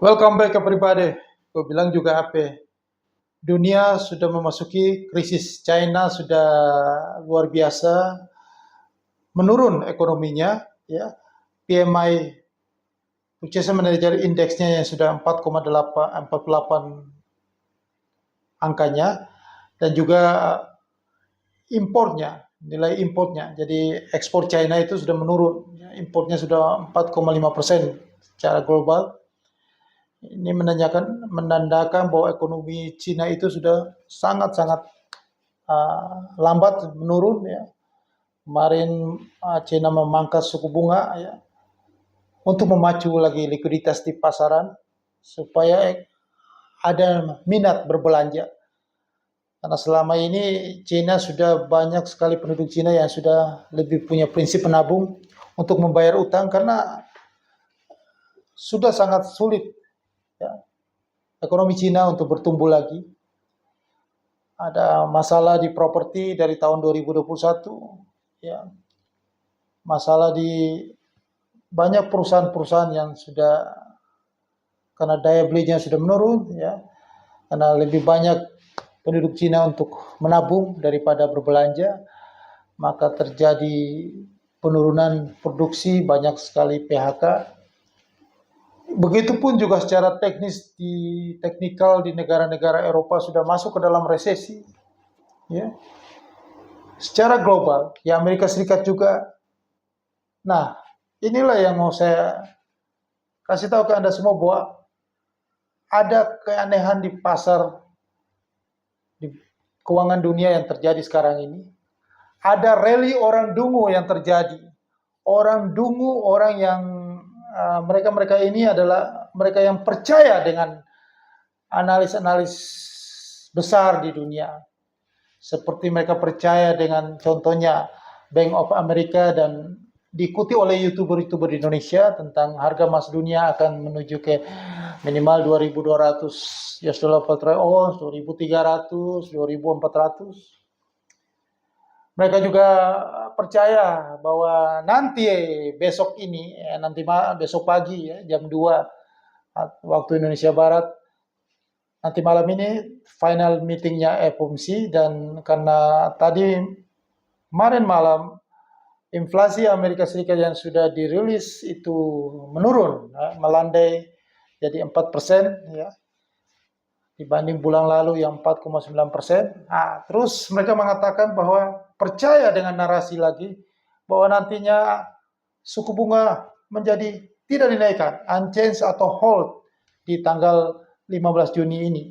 Welcome back everybody. Gue bilang juga apa? Dunia sudah memasuki krisis. China sudah luar biasa menurun ekonominya, ya. PMI Purchasing Manager Index-nya yang sudah 4,48 angkanya, dan juga impornya, nilai impornya. Jadi ekspor China itu sudah menurun. Importnya sudah 4,5% secara global. Ini menandakan bahwa ekonomi Cina itu sudah sangat-sangat lambat menurun, ya. Kemarin Cina memangkas suku bunga, ya, untuk memacu lagi likuiditas di pasaran supaya ada minat berbelanja. Karena selama ini Cina sudah banyak sekali penduduk Cina yang sudah lebih punya prinsip menabung untuk membayar utang karena sudah sangat sulit, ya, ekonomi Cina untuk bertumbuh lagi. Ada masalah di properti dari tahun 2021, ya. Masalah di banyak perusahaan-perusahaan yang sudah, karena daya belinya sudah menurun, ya. Karena lebih banyak penduduk Cina untuk menabung daripada berbelanja, maka terjadi penurunan produksi, banyak sekali PHK. Begitupun juga secara teknis teknikal di negara-negara Eropa sudah masuk ke dalam resesi, ya. Secara global, ya, Amerika Serikat juga. Nah, inilah yang mau saya kasih tahu ke Anda semua bahwa ada keanehan di pasar, di keuangan dunia yang terjadi sekarang ini. Ada rally orang dungu yang terjadi. Orang dungu, orang yang mereka-mereka ini adalah mereka yang percaya dengan analis-analis besar di dunia. Seperti mereka percaya dengan contohnya Bank of America dan diikuti oleh YouTuber-YouTuber di Indonesia tentang harga emas dunia akan menuju ke minimal 2.200 US dollar per troy ounce, 2.300, 2.400. Mereka juga percaya bahwa nanti besok ini, besok pagi, ya, jam 2 waktu Indonesia Barat, nanti malam ini final meetingnya FOMC, dan karena tadi kemarin malam inflasi Amerika Serikat yang sudah dirilis itu menurun, ya, melandai jadi 4%, ya, dibanding bulan lalu yang 4,9%. Nah, terus mereka mengatakan bahwa percaya dengan narasi lagi bahwa nantinya suku bunga menjadi tidak dinaikkan, unchanged atau hold di tanggal 15 Juni ini,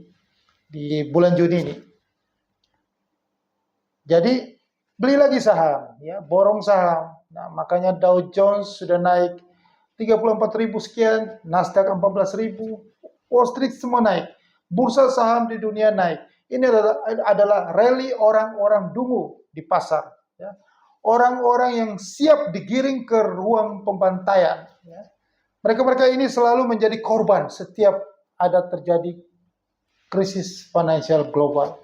di bulan Juni ini. Jadi beli lagi saham, ya, borong saham. Nah, makanya Dow Jones sudah naik 34.000 sekian, Nasdaq 14.000, Wall Street semua naik. Bursa saham di dunia naik. Ini adalah rally orang-orang dungu di pasar, ya. Orang-orang yang siap digiring ke ruang pembantaian, ya. Mereka-mereka ini selalu menjadi korban setiap ada terjadi krisis financial global,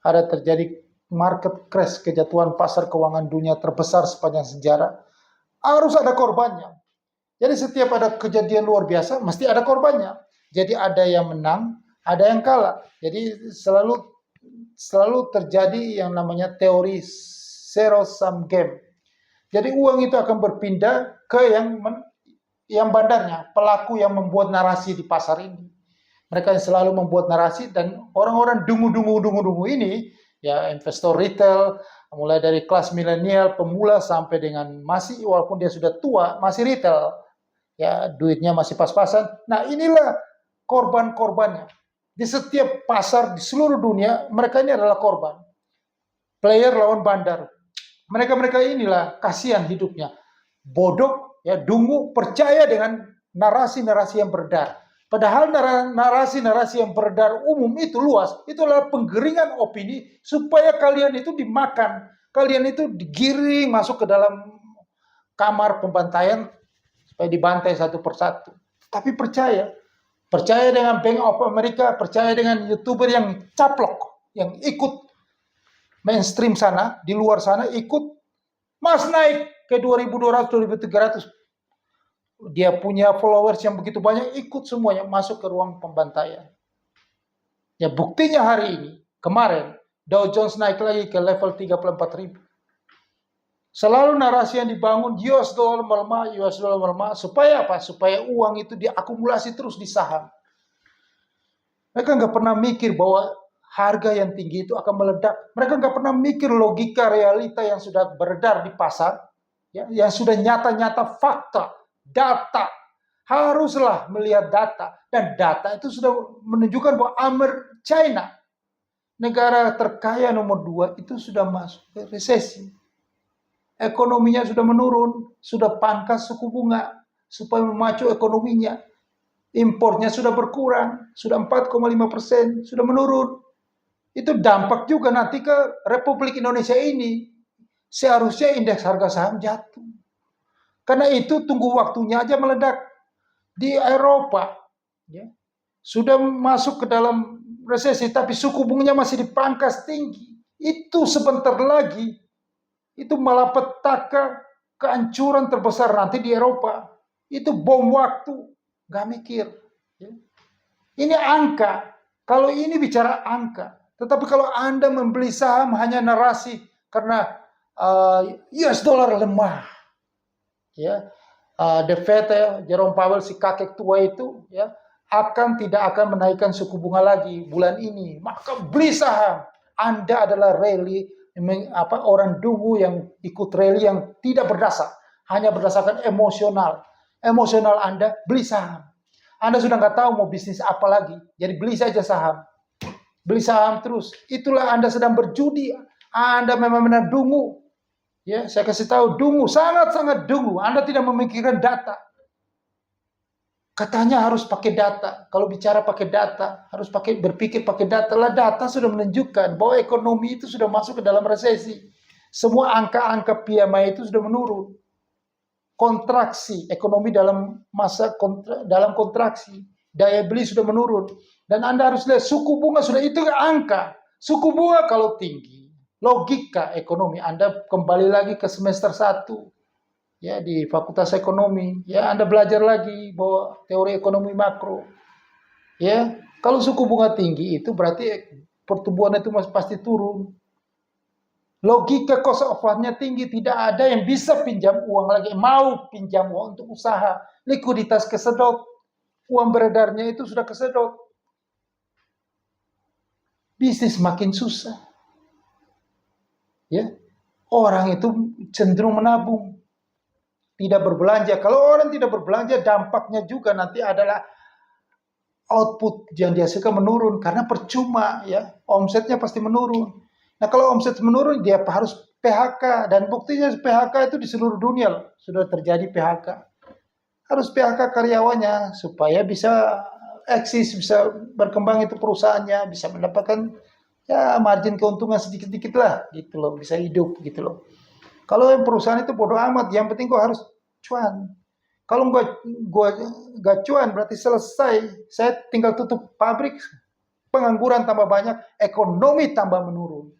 ada terjadi market crash, kejatuhan pasar keuangan dunia terbesar sepanjang sejarah, harus ada korbannya. Jadi setiap ada kejadian luar biasa, mesti ada korbannya. Jadi ada yang menang, ada yang kalah. Jadi selalu terjadi yang namanya teori zero sum game. Jadi uang itu akan berpindah ke yang bandarnya, pelaku yang membuat narasi di pasar ini. Mereka yang selalu membuat narasi, dan orang-orang dungu ini, ya, investor retail, mulai dari kelas milenial, pemula, sampai dengan masih, walaupun dia sudah tua, masih retail, ya, duitnya masih pas-pasan. Nah, inilah korban-korbannya. Di setiap pasar di seluruh dunia, mereka ini adalah korban. Player lawan bandar. Mereka-mereka inilah kasihan hidupnya. Bodoh, ya, dungu, percaya dengan narasi-narasi yang beredar. Padahal narasi-narasi yang beredar umum itu luas, itu adalah penggeringan opini supaya kalian itu dimakan, kalian itu digiring masuk ke dalam kamar pembantaian supaya dibantai satu persatu. Tapi percaya dengan Bank of America, percaya dengan YouTuber yang caplok, yang ikut mainstream sana, di luar sana ikut, mas naik ke 2.200, 2.300. dia punya followers yang begitu banyak, ikut semuanya masuk ke ruang pembantaian. Ya buktinya hari ini, kemarin, Dow Jones naik lagi ke level 34.000. Selalu narasi yang dibangun, US dollar melemah, supaya apa? Supaya uang itu diakumulasi terus di saham. Mereka nggak pernah mikir bahwa harga yang tinggi itu akan meledak. Mereka nggak pernah mikir logika realita yang sudah beredar di pasar, ya, yang sudah nyata-nyata fakta, data. Haruslah melihat data. Dan data itu sudah menunjukkan bahwa China, negara terkaya nomor 2, itu sudah masuk ke resesi. Ekonominya sudah menurun, sudah pangkas suku bunga supaya memacu ekonominya. Impornya sudah berkurang, sudah 4,5%, sudah menurun. Itu dampak juga nanti ke Republik Indonesia ini. Seharusnya indeks harga saham jatuh. Karena itu tunggu waktunya aja meledak. Di Eropa, ya, sudah masuk ke dalam resesi, tapi suku bunganya masih dipangkas tinggi. Itu sebentar lagi, itu malapetaka kehancuran terbesar nanti di Eropa. Itu bom waktu. Gak mikir. Ini angka. Kalau ini bicara angka. Tetapi kalau Anda membeli saham hanya narasi karena US dollar lemah. Ya, The Fed, Jerome Powell, si kakek tua itu, ya, tidak akan menaikkan suku bunga lagi bulan ini. Maka beli saham. Anda adalah rally, orang dungu yang ikut rally yang tidak berdasar, hanya berdasarkan emosional. Emosional Anda, beli saham. Anda sudah nggak tahu mau bisnis apa lagi, jadi beli saja saham. Beli saham terus. Itulah Anda sedang berjudi. Anda memang benar dungu. Ya, saya kasih tahu, dungu, sangat-sangat dungu. Anda tidak memikirkan data. Katanya harus pakai data. Kalau bicara pakai data, harus berpikir pakai data. Lah, data sudah menunjukkan bahwa ekonomi itu sudah masuk ke dalam resesi. Semua angka-angka PMI itu sudah menurun. Kontraksi ekonomi dalam kontraksi, daya beli sudah menurun, dan Anda harus lihat suku bunga sudah, itu angka suku bunga kalau tinggi, logika ekonomi Anda kembali lagi ke semester 1 ya di Fakultas Ekonomi, ya Anda belajar lagi bahwa teori ekonomi makro, ya kalau suku bunga tinggi itu berarti pertumbuhan itu pasti turun. Logika cost of fund-nya tinggi, tidak ada yang bisa pinjam uang lagi, mau pinjam uang untuk usaha, likuiditas kesedot, uang beredarnya itu sudah kesedot. Bisnis makin susah. Ya. Orang itu cenderung menabung, tidak berbelanja. Kalau orang tidak berbelanja, dampaknya juga nanti adalah output yang dihasilkan menurun karena percuma, ya. Omsetnya pasti menurun. Nah, kalau omset menurun, dia harus PHK, dan buktinya PHK itu di seluruh dunia loh, sudah terjadi PHK. Harus PHK karyawannya supaya bisa eksis, bisa berkembang itu perusahaannya, bisa mendapatkan ya margin keuntungan sedikit-sedikit lah, gitu loh, bisa hidup gitu loh. Kalau perusahaan itu bodoh amat, yang penting gua harus cuan. Kalau gua gak cuan berarti selesai, saya tinggal tutup pabrik, pengangguran tambah banyak, ekonomi tambah menurun.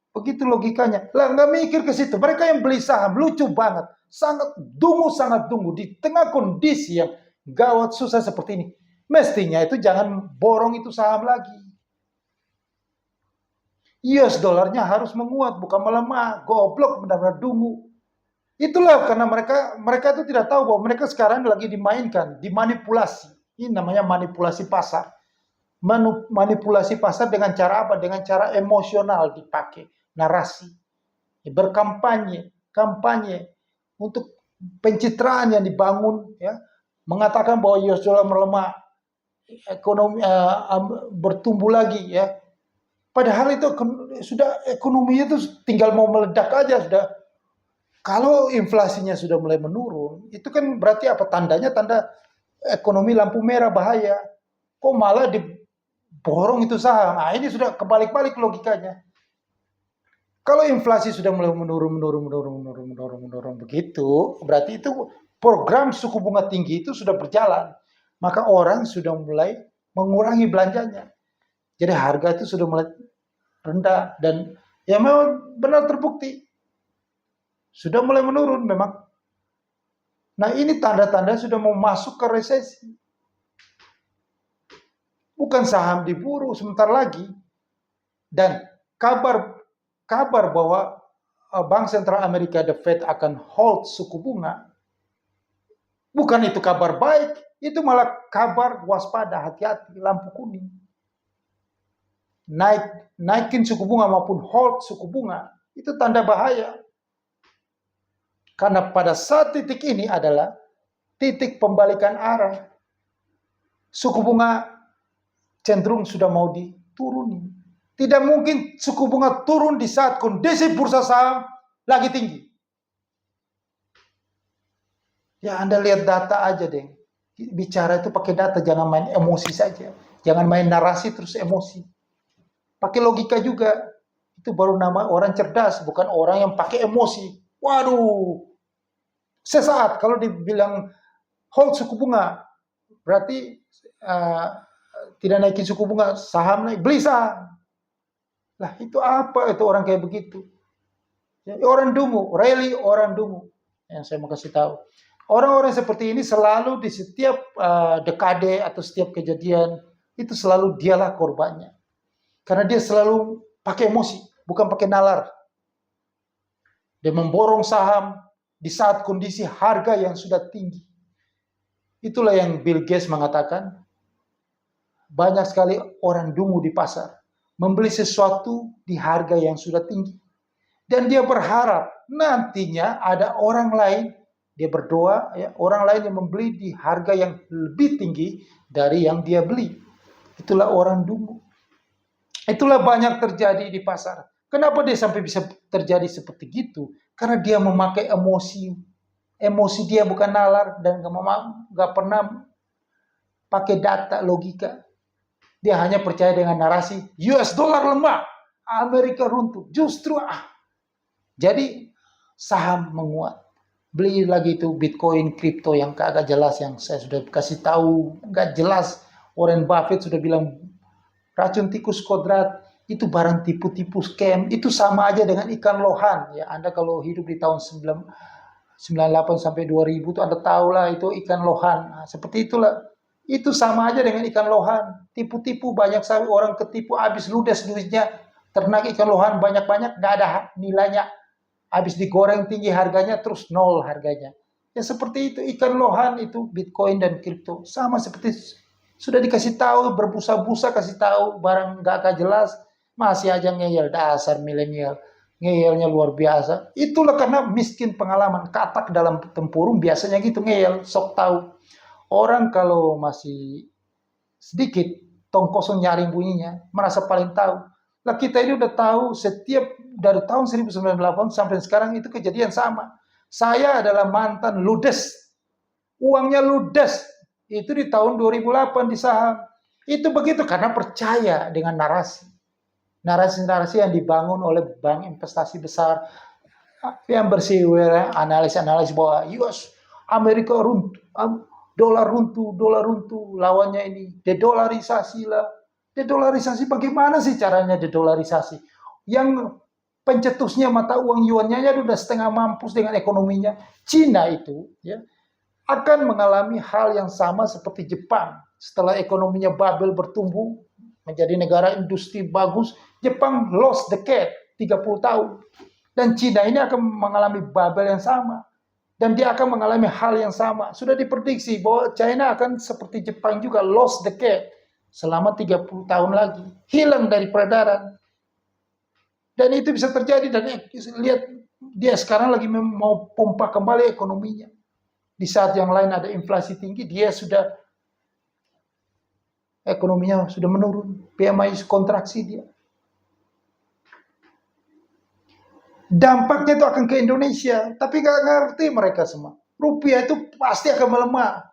Begitu logikanya. Lah nggak mikir ke situ. Mereka yang beli saham lucu banget, sangat dungu di tengah kondisi yang gawat susah seperti ini. Mestinya itu jangan borong itu saham lagi. US dollarnya harus menguat, bukan melemah. Goblok, benar-benar dungu. Itulah karena mereka itu tidak tahu bahwa mereka sekarang lagi dimainkan, dimanipulasi. Ini namanya manipulasi pasar. Manipulasi pasar dengan cara apa? Dengan cara emosional dipakai, narasi, berkampanye, kampanye untuk pencitraan yang dibangun, ya, mengatakan bahwa US dollar melemah, ekonomi bertumbuh lagi, ya. Padahal itu sudah ekonominya itu tinggal mau meledak aja sudah. Kalau inflasinya sudah mulai menurun, itu kan berarti apa? Tandanya tanda ekonomi lampu merah bahaya. Kok malah diborong itu saham? Nah, ini sudah kebalik-balik logikanya. Kalau inflasi sudah mulai menurun begitu, berarti itu program suku bunga tinggi itu sudah berjalan. Maka orang sudah mulai mengurangi belanjanya. Jadi harga itu sudah mulai rendah, dan ya memang benar terbukti sudah mulai menurun memang. Nah ini tanda-tanda sudah mau masuk ke resesi. Bukan saham diburu sebentar lagi. Dan kabar bahwa Bank Sentral Amerika The Fed akan hold suku bunga, bukan itu kabar baik, itu malah kabar waspada, hati-hati, lampu kuning. Naikin suku bunga maupun hold suku bunga, itu tanda bahaya. Karena pada saat titik ini adalah titik pembalikan arah. Suku bunga cenderung sudah mau dituruni. Tidak mungkin suku bunga turun di saat kondisi bursa saham lagi tinggi. Ya Anda lihat data aja deh. Bicara itu pakai data, jangan main emosi saja. Jangan main narasi terus emosi. Pakai logika juga. Itu baru nama orang cerdas, bukan orang yang pakai emosi. Waduh, sesaat kalau dibilang hold suku bunga, berarti tidak naikin suku bunga, saham naik, beli saham. Lah itu apa itu orang kayak begitu? Ya, orang dungu, really orang dungu. Yang saya mau kasih tahu. Orang-orang seperti ini selalu di setiap dekade atau setiap kejadian, itu selalu dialah korbannya. Karena dia selalu pakai emosi, bukan pakai nalar. Dia memborong saham di saat kondisi harga yang sudah tinggi. Itulah yang Bill Gates mengatakan, banyak sekali orang dungu di pasar, membeli sesuatu di harga yang sudah tinggi. Dan dia berharap nantinya ada orang lain, dia berdoa, ya, orang lain yang membeli di harga yang lebih tinggi dari yang dia beli. Itulah orang dungu. Itulah banyak terjadi di pasar. Kenapa dia sampai bisa terjadi seperti itu? Karena dia memakai emosi. Emosi dia bukan nalar dan gak pernah pakai data, logika. Dia hanya percaya dengan narasi US dollar lemah, Amerika runtuh. Justru jadi saham menguat. Beli lagi itu Bitcoin, kripto yang kagak jelas, yang saya sudah kasih tahu gak jelas. Warren Buffett sudah bilang racun tikus kodrat itu barang tipu-tipu scam, itu sama aja dengan ikan lohan. Ya, Anda kalau hidup di tahun 98 sampai 2000 itu Anda tahulah itu ikan lohan. Nah, seperti itulah. Itu sama aja dengan ikan lohan. Tipu-tipu, banyak sekali orang ketipu, habis ludes duitnya. Ternak ikan lohan banyak-banyak, gak ada nilainya. Habis digoreng tinggi harganya, terus nol harganya. Ya seperti itu, ikan lohan itu Bitcoin dan kripto. Sama seperti sudah dikasih tahu, berbusa-busa kasih tahu, barang gak jelas, masih aja ngeyel, dasar milenial. Ngeyelnya luar biasa. Itulah karena miskin pengalaman. Katak dalam tempurung biasanya gitu, ngeyel, sok tahu. Orang kalau masih sedikit, tong kosong nyaring bunyinya, merasa paling tahu. Nah kita ini udah tahu setiap dari tahun 1998 sampai sekarang itu kejadian sama. Saya adalah mantan ludes. Uangnya ludes. Itu di tahun 2008 di saham. Itu begitu karena percaya dengan narasi. Narasi-narasi yang dibangun oleh bank investasi besar yang bersihwara, analis-analis bahwa US, Amerika runtuh, dolar runtuh, lawannya ini dedolarisasi lah. Dedolarisasi bagaimana sih caranya dedolarisasi? Yang pencetusnya mata uang yuannya ya udah setengah mampus dengan ekonominya. Cina itu ya akan mengalami hal yang sama seperti Jepang. Setelah ekonominya Babel bertumbuh menjadi negara industri bagus, Jepang lost the cat 30 tahun. Dan Cina ini akan mengalami Babel yang sama. Dan dia akan mengalami hal yang sama. Sudah diprediksi bahwa China akan seperti Jepang juga lost the cat selama 30 tahun lagi. Hilang dari peredaran. Dan itu bisa terjadi. Dan lihat dia sekarang lagi mau pompa kembali ekonominya. Di saat yang lain ada inflasi tinggi, dia sudah ekonominya sudah menurun, PMI kontraksi dia. Dampaknya itu akan ke Indonesia, tapi nggak ngerti mereka semua. Rupiah itu pasti akan melemah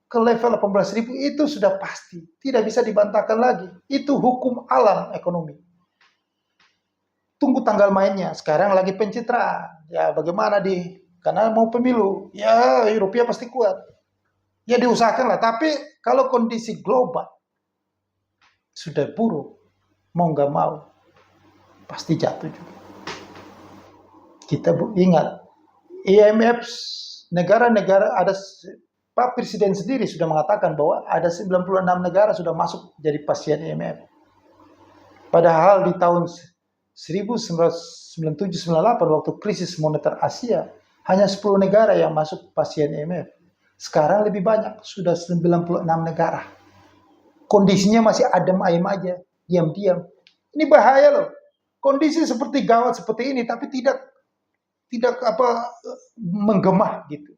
ke level 18.000, itu sudah pasti, tidak bisa dibantahkan lagi. Itu hukum alam ekonomi. Tunggu tanggal mainnya. Sekarang lagi pencitraan. Ya bagaimana karena mau pemilu, ya rupiah pasti kuat. Ya diusahakan lah. Tapi kalau kondisi global sudah buruk, mau nggak mau, pasti jatuh juga. Kita ingat, IMF negara-negara Pak Presiden sendiri sudah mengatakan bahwa ada 96 negara sudah masuk jadi pasien IMF. Padahal di tahun 1997-98 waktu krisis moneter Asia, hanya 10 negara yang masuk pasien IMF. Sekarang lebih banyak, sudah 96 negara. Kondisinya masih adem ayem aja, diam-diam. Ini bahaya loh. Kondisi seperti gawat seperti ini, tapi tidak menggemah gitu.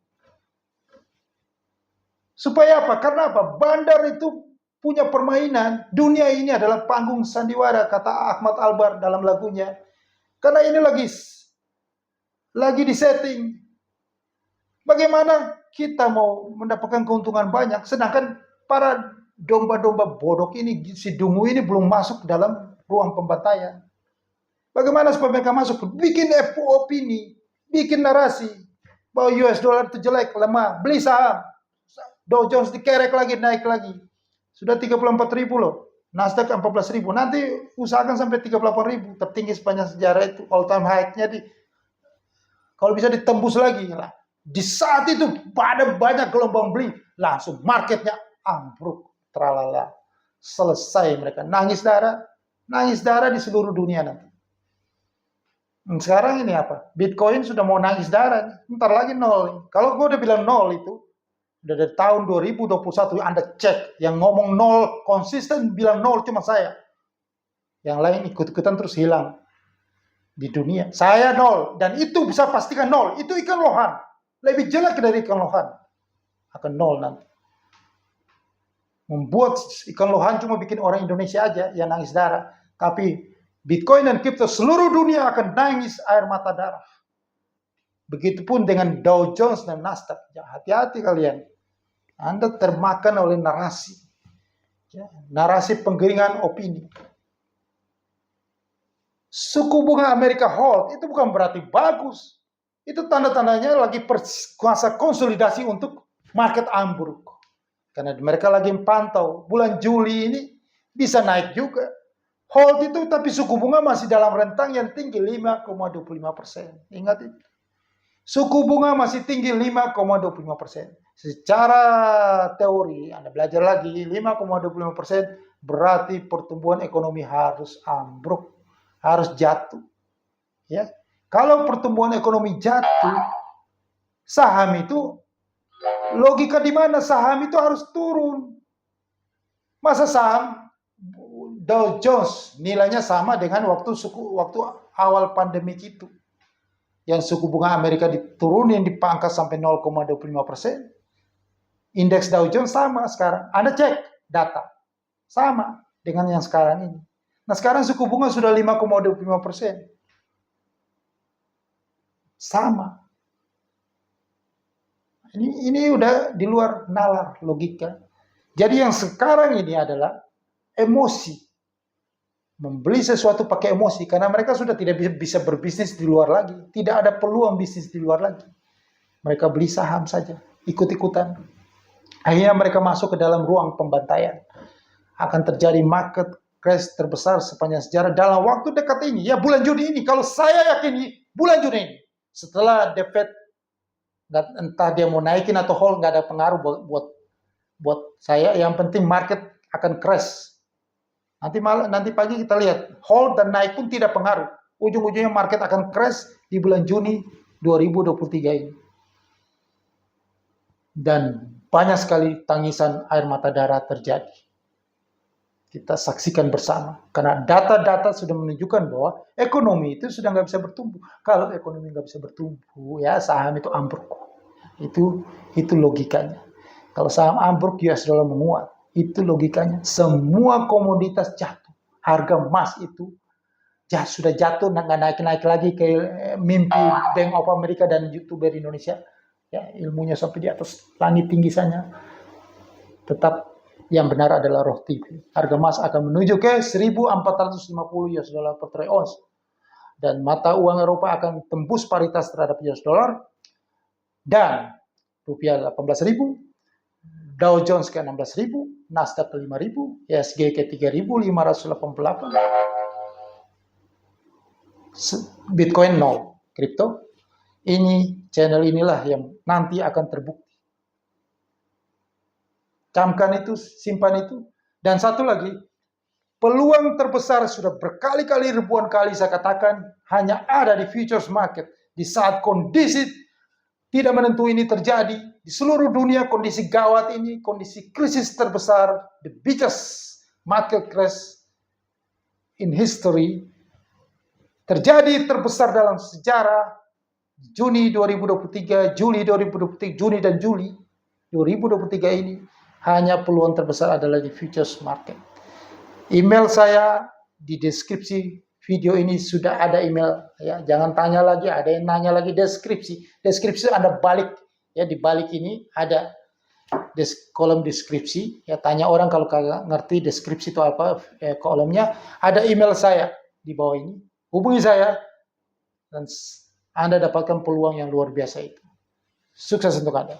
Supaya apa? Karena apa? Bandar itu punya permainan. Dunia ini adalah panggung sandiwara, kata Ahmad Albar dalam lagunya. Karena ini lagi disetting. Bagaimana kita mau mendapatkan keuntungan banyak, sedangkan para domba-domba bodoh ini, si dungu ini belum masuk dalam ruang pembantaian. Bagaimana supaya mereka masuk? Bikin opini, bikin narasi bahwa US dollar itu jelek, lemah, beli saham. Dow Jones dikerek lagi, naik lagi. Sudah 34.000 loh. Nasdaq 14.000. Nanti usahakan sampai 38.000. Tertinggi sepanjang sejarah itu. All time high-nya kalau bisa ditembus lagi lah. Di saat itu pada banyak gelombang beli. Langsung marketnya ambruk. Tralala. Selesai mereka. Nangis darah di seluruh dunia nanti. Sekarang ini apa? Bitcoin sudah mau nangis darah. Ntar lagi nol. Kalau gue udah bilang nol itu, dari tahun 2021 Anda cek, yang ngomong nol konsisten bilang nol cuma saya. Yang lain ikut-ikutan terus hilang di dunia. Saya nol, dan itu bisa pastikan nol. Itu ikan lohan, lebih jelek dari ikan lohan. Akan nol nanti. Membuat ikan lohan cuma bikin orang Indonesia aja yang nangis darah. Tapi Bitcoin dan kripto seluruh dunia akan nangis air mata darah. Begitupun dengan Dow Jones dan Nasdaq. Ya, hati-hati kalian. Anda termakan oleh narasi. Ya, narasi penggiringan opini. Suku bunga Amerika hold itu bukan berarti bagus. Itu tanda-tandanya lagi masa konsolidasi untuk market ambruk. Karena mereka lagi pantau. Bulan Juli ini bisa naik juga. Hold itu tapi suku bunga masih dalam rentang yang tinggi 5,25%. Ingat itu. Suku bunga masih tinggi 5,25%. Secara teori, Anda belajar lagi, 5,25% berarti pertumbuhan ekonomi harus ambruk, harus jatuh. Ya, kalau pertumbuhan ekonomi jatuh, saham itu logika di mana saham itu harus turun. Masa saham Dow Jones nilainya sama dengan waktu awal pandemi itu. Yang suku bunga Amerika diturunin dipangkas sampai 0,25%. Indeks Dow Jones sama sekarang. Anda cek data. Sama dengan yang sekarang ini. Nah sekarang suku bunga sudah 5,25%. Sama. Ini udah di luar nalar logika. Jadi yang sekarang ini adalah emosi. Membeli sesuatu pakai emosi. Karena mereka sudah tidak bisa berbisnis di luar lagi. Tidak ada peluang bisnis di luar lagi. Mereka beli saham saja. Ikut-ikutan. Akhirnya mereka masuk ke dalam ruang pembantaian. Akan terjadi market crash terbesar sepanjang sejarah dalam waktu dekat ini. Ya bulan Juni ini. Kalau saya yakin bulan Juni ini. Setelah The Fed, entah dia mau naikin atau hold, nggak ada pengaruh buat saya. Yang penting market akan crash. Nanti pagi kita lihat. Hold dan naik pun tidak pengaruh. Ujung-ujungnya market akan crash di bulan Juni 2023 ini. Dan banyak sekali tangisan air mata darah terjadi. Kita saksikan bersama. Karena data-data sudah menunjukkan bahwa ekonomi itu sudah nggak bisa bertumbuh. Kalau ekonomi nggak bisa bertumbuh, ya saham itu ambruk. Itu logikanya. Kalau saham ambruk, US dollar menguat. Itu logikanya. Semua komoditas jatuh. Harga emas itu sudah jatuh, nggak naik-naik lagi ke mimpi Bank of America dan YouTuber Indonesia. Ya, ilmunya sampai di atas langit tinggi sana. Tetap yang benar adalah Roh TV. Harga emas akan menuju ke 1.450 US dollar per troy ounce. Dan mata uang Eropa akan tembus paritas terhadap US dollar. Dan rupiah 18.000, Dow Jones ke 16.000, Nasdaq ke 5.000, ISG ke 3.588. Bitcoin 0, kripto Ini channel inilah yang nanti akan terbukti. Camkan itu, simpan itu. Dan satu lagi, peluang terbesar sudah berkali-kali, ribuan kali saya katakan, hanya ada di futures market. Di saat kondisi tidak menentu ini terjadi, di seluruh dunia kondisi gawat ini, kondisi krisis terbesar, the biggest market crash in history, terjadi terbesar dalam sejarah, Juni 2023, Juli 2023, Juni dan Juli 2023 ini, hanya peluang terbesar adalah di futures market. Email saya di deskripsi video ini sudah ada email, ya. Jangan tanya lagi, ada yang nanya lagi deskripsi. Deskripsi Anda balik, ya, di balik ini ada kolom deskripsi, ya. Tanya orang kalau kagak ngerti deskripsi itu apa, kolomnya ada email saya di bawah ini. Hubungi saya dan Anda dapatkan peluang yang luar biasa itu. Sukses untuk Anda.